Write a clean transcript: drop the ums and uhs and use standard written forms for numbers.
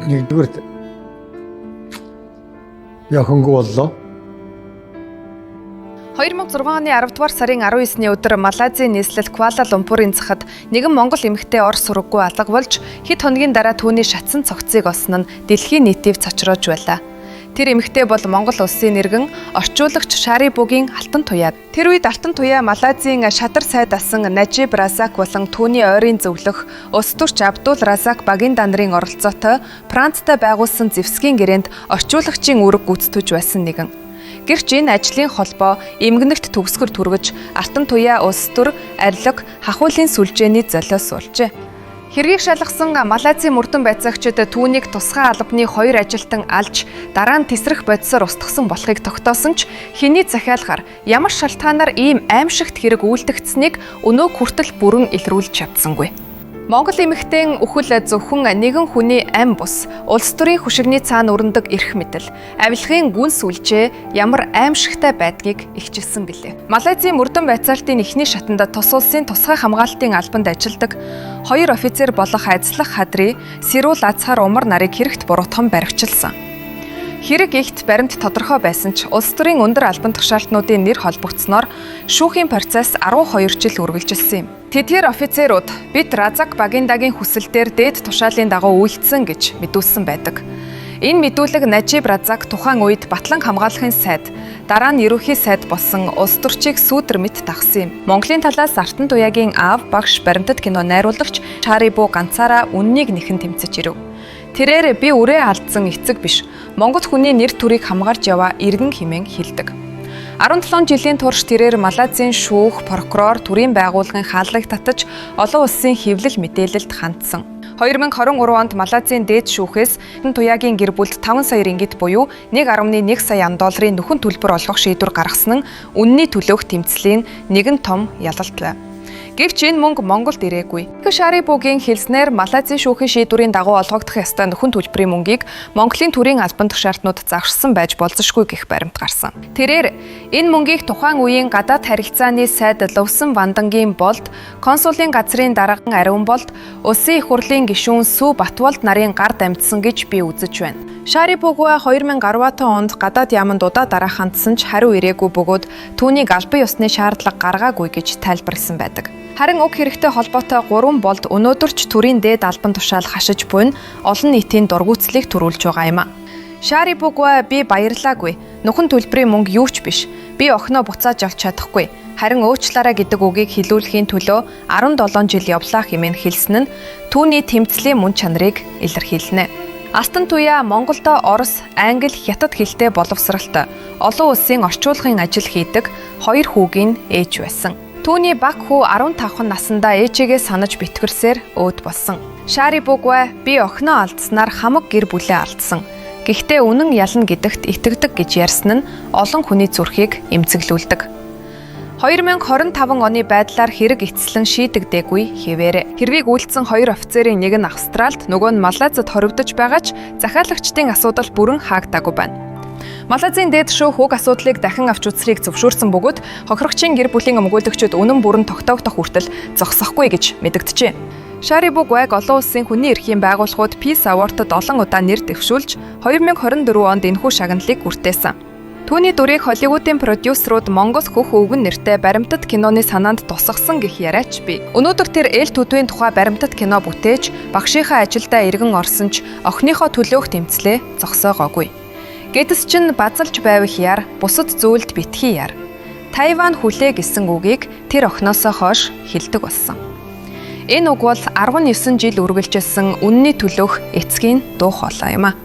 нэгдүгээр яхангүй боллоо. 2006 оны 10 дугаар сарын 19-ний өдөр Малайзийн нийслэл Куала Лумпурын захад нэгэн монгол эмэгтэй ор сураггүй алга болж хэд хоногийн дараа түүний шатсан цогцыг олсон нь дэлхийн нийтийг цочроож байлаа. Тэр эмэгтэй бол Монгол улсын нэргэн орчуулагч Шарибугийн алтан туяа. Тэр үед алтан туяа Малайзийн шадар сайд асан Нажиб Разак болон түүний ойрын зөвлөх улс төрч Абдул Разак Багинда нарын оролцоотой Францтай байгуулсан зэвсгийн гэрээнд орчуулагчийн үүрэг гүйцэтгэж байсан нэгэн. Гэрч энэ ажлын холбоо эмгэнэгт төгсгөр түргэж алтан туяа улс төр арилга хахуулын сүлжээний золиос суулжээ. Хэргийг шалгасан Малайзийн мөрдөн байцаагчид түүнийг тусгай албаны 2 ажилтан алж дараа нь тесрэх бодисоор устгасан болохыг тогтоосон ч хэний захиалгаар ямар шалтгаанаар ийм аимшигт хэрэг үйлдэгдсэнийг өнөө хүртэл бүрэн илрүүлж чадсангүй. Монгол эмэгтэйн үхэл зөвхөн нэгэн хүний ам бус улс төрийн хөшигний цаана өрнөдөг эрх мэдэл авилгын гүн сүлжээ ямар аимшигтай байдгийг ихчилсэн билээ. Малайзийн мөрдөн байцаалтын эхний шатанд тус улсын тусгай хамгаалтын албанд ажилладаг 2 офицер болох Айцлах Хадрий Сэрүүл Азхар Умар нарыг хэрэгт буруутган баривчилсан. Хэрэг ихт баримт тодорхой байсан ч улс төрийн өндөр албан тушаалтнуудын нэр холбогдсноор шүүхийн процесс 12 жил үргэлжилсэн юм. Тэдгээр офицерууд бид Разак Багиндагийн хүсэлтээр дээд тушаалын дагуу үйлдсэн гэж мэдүүлсэн байдаг. Энэ мэдүүлэг Нажиб Разак тухайн үед Батлан хамгаалахын сайд, дараа нь ерөнхий сайд болсон улс төрчийг сүүдэр мэт дагсан юм. Монголын талаас Артан туяагийн аав багш баримтат кино найруулагч Шарибу ганцаараа үннийг нэхэн тэмцэж ирэв. Тэрээр би үрээ алдсан эцэг биш. Монгол хүний нэр төрийг хамгаалж яваа иргэн хэмээн хэлдэг. 17 жилийн турш тэрээр Малайзийн шүүх, прокурор, төрийн байгууллагын хаалгыг татаж олон улсын хэвлэл мэдээлэлд хандсан. 2023 онд Малайзийн дээд шүүхээс Алтан туяагийн гэр бүлд 5 сая рингит буюу 1.1 сая ам.долларын нөхөн төлбөр олгох шийдвэр гаргасан нь үнний төлөөх тэмцлийн нэгэн том ялалт байв. Гэвч энэ мөнгө Монголд ирээгүй. Шарибугийн хэлснээр Малайзийн шүүхийн шийдвэрийн дагуу олгогдох ёстой нөхөн төлбөрийн мөнгийг Монголын төрийн албан тушаалтнууд загшсан байж болзошгүй гэх баримт гарсан. Тэрээр энэ мөнгийг тухайн үеийн гадаад харилцааны сайд Лувсан Вандангийн болд, консулын газрын дарган Ариун болд, улсын их хурлын гишүүн Сүү Батболд нарын гар дамжсан гэж би үзэж байна. Шарибугуа 2010 онд гадаад яаманд удаа дараа хандсан ч хариу ирээгүй бөгөөд түүнийг албан ёсны шаардлага гаргаагүй гэж тайлбарласан байдаг. Харин уг хэрэгтэй холбоотой 3 болд өнөөдөрч төрийн дээд албан тушаал хашиж буйн олон нийтийн дургүйцлийг төрүүлж байгаа юм а. Шарибугуа би баярлаагүй. Нөхөн төлбөрийн мөнгө юу ч биш. Би охиноо буцааж авч чадахгүй. Харин уучлаарай гэдэг үгийг хэлүүлэхийн төлөө 17 жил явлаа хэмээн хэлсэн нь түүний тэмцлийн мөн чанарыг илэрхийлнэ. Алтан туяа Монголдо Орос, Англи, Хятад хэлтэй боловсралтай олон улсын орчуулгын ажил хийдэг 2 хүүгийн ээж байсан. Түүний баг хүү 15 наснда ээжигээ санаж битгэрсээр өөд болсон. Шарибугуа би охиноо алдснаар хамаг гэр бүлээ алдсан. Гэхдээ үнэн ялна гэдэгт итгэдэг гэж ярьсан нь олон хүний зүрхийг эмзэглүүлдэг. 2025 оны байдлаар хэрэг эцэслэн шийдэгдээгүй хэвээрээ. Хэргийг үйлдсэн 2 офицерын нэг нь Австралид, нөгөө нь Малайзад хоригдож байгаа ч захиалагчдын асуудал бүрэн хаагдаагүй байна. Малайзийн дээд шүүх уг асуудлыг дахин авч үзэхийг зөвшөөрсөн бөгөөд хохирогчийн гэр бүлийн өмгөөлөгчид үнэн бүрэн тогтоогдох хүртэл зогсохгүй гэж мэдэгджээ. Шарибугуайг олон улсын хүний эрхийн байгууллагууд Peace Award-д олон удаа нэр дэвшүүлж 2024 онд энэхүү шагналыг хүртээсэн. Түүний дүрийг Холливуудын продюсерууд Монгол хөх өвгөн нэртэй баримтат киноны санаанд тусгасан гэх яриач бий. Өнөөдөр тэр эл төдвийн тухай баримтат кино бүтээж, багшийнхаа ажилдаа эргэн орсон ч охиныхоо төлөөх тэмцлээ зогсоогоогүй. Гэдэс чин базалж байвах яар, бусад зүйлд битгий яар. Тайван хүлээ гэсэн үгийг тэр охиноосоо хойш хэлдэг болсон. Энэ үг бол 19 жил үргэлжилсэн үнний төлөөх эцгийн дуу хоолой юм а.